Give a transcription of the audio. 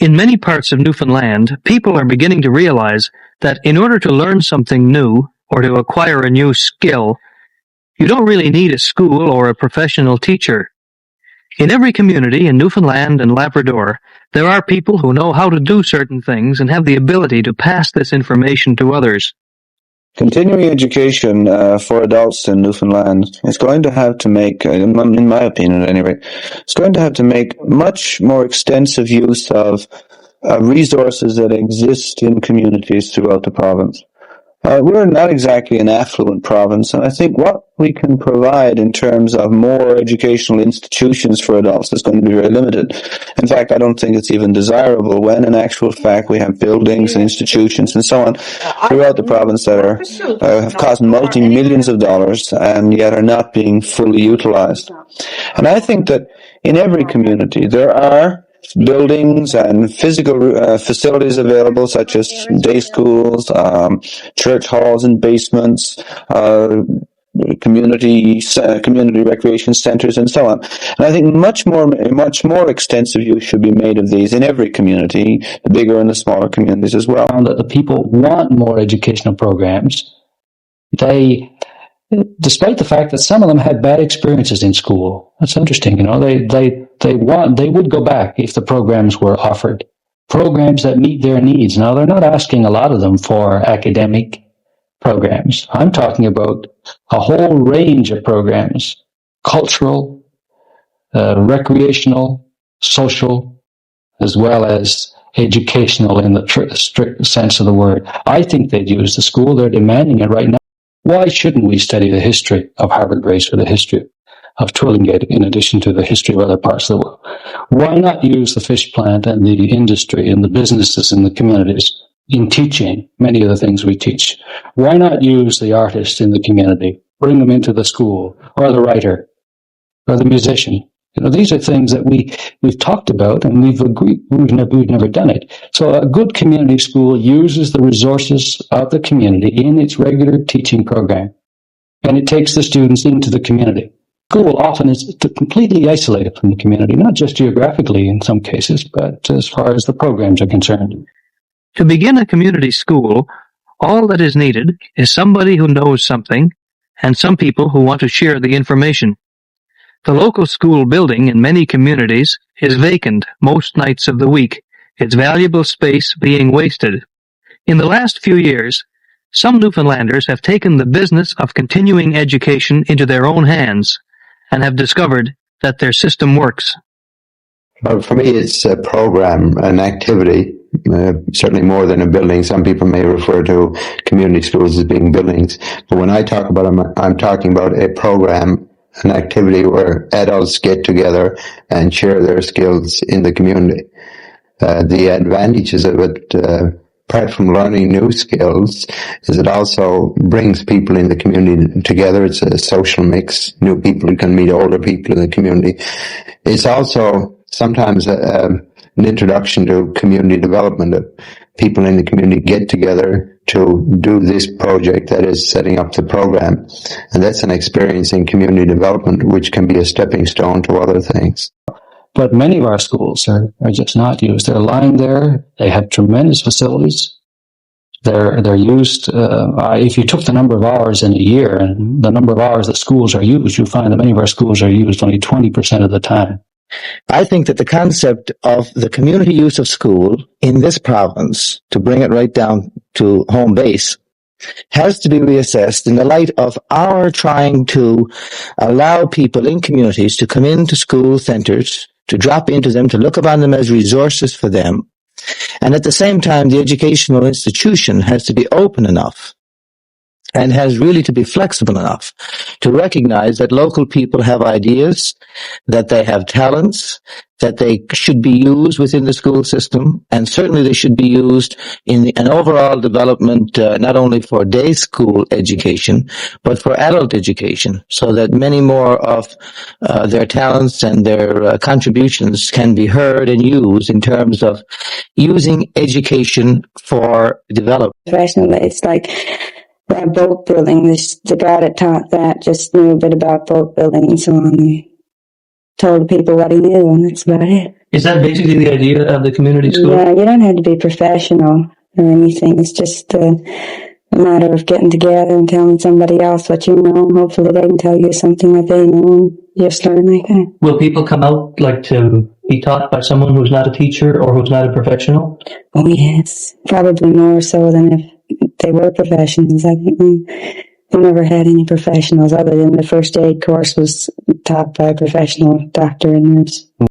In many parts of Newfoundland, people are beginning to realize that in order to learn something new or to acquire a new skill, you don't really need a school or a professional teacher. In every community in Newfoundland and Labrador, there are people who know how to do certain things and have the ability to pass this information to others. Continuing education for adults in Newfoundland is going to have to make, in my opinion at any rate, it's going to have to make much more extensive use of resources that exist in communities throughout the province. We're not exactly an affluent province, and I think what we can provide in terms of more educational institutions for adults is going to be very limited. In fact, I don't think it's even desirable when, in actual fact, we have buildings and institutions and so on throughout the province that have cost multi-millions of dollars and yet are not being fully utilized. And I think that in every community there are buildings and physical facilities available, such as day schools, church halls and basements, community recreation centers, and so on. And I think much more extensive use should be made of these in every community, the bigger and the smaller communities as well. That the people want more educational programs. Despite the fact that some of them had bad experiences in school. That's interesting, they would go back if the programs were offered. Programs that meet their needs. Now, they're not asking a lot of them for academic programs. I'm talking about a whole range of programs. Cultural, recreational, social, as well as educational in the strict sense of the word. I think they'd use the school. They're demanding it right now. Why shouldn't we study the history of Harvard Grace or the history of Twillingate in addition to the history of other parts of the world? Why not use the fish plant and the industry and the businesses in the communities in teaching many of the things we teach? Why not use the artist in the community, bring them into the school, or the writer, or the musician? These are things that we've talked about and we've agreed. We've never done it. So a good community school uses the resources of the community in its regular teaching program, and it takes the students into the community. School often is completely isolated from the community, not just geographically in some cases, but as far as the programs are concerned. To begin a community school, all that is needed is somebody who knows something and some people who want to share the information. The local school building in many communities is vacant most nights of the week, its valuable space being wasted. In the last few years, some Newfoundlanders have taken the business of continuing education into their own hands and have discovered that their system works. Well, for me, it's a program, an activity, certainly more than a building. Some people may refer to community schools as being buildings, but when I talk about them, I'm talking about a program, an activity where adults get together and share their skills in the community. The advantages of it, apart from learning new skills, is it also brings people in the community together. It's a social mix. New people can meet older people in the community. It's also sometimes an introduction to community development. People in the community get together to do this project that is setting up the program. And that's an experience in community development, which can be a stepping stone to other things. But many of our schools are just not used. They're lying there. They have tremendous facilities. They're used. If you took the number of hours in a year and the number of hours that schools are used, you'll find that many of our schools are used only 20% of the time. I think that the concept of the community use of school in this province, to bring it right down to home base, has to be reassessed in the light of our trying to allow people in communities to come into school centres, to drop into them, to look upon them as resources for them. And at the same time, the educational institution has to be open enough and has really to be flexible enough to recognize that local people have ideas, that they have talents, that they should be used within the school system, and certainly they should be used in an overall development, not only for day school education, but for adult education, so that many more of their talents and their contributions can be heard and used in terms of using education for development. It's like boat building. The guy that taught that just knew a bit about boat building, and so on. He told the people what he knew, and that's about it. Is that basically the idea of the community school? Yeah, you don't have to be professional or anything. It's just a matter of getting together and telling somebody else what you know. Hopefully they can tell you something that they know and just learn like that. Will people come out like to be taught by someone who's not a teacher or who's not a professional? Oh yes, probably more so than if they were professionals. I think we never had any professionals other than the first aid course was taught by a professional doctor and nurse.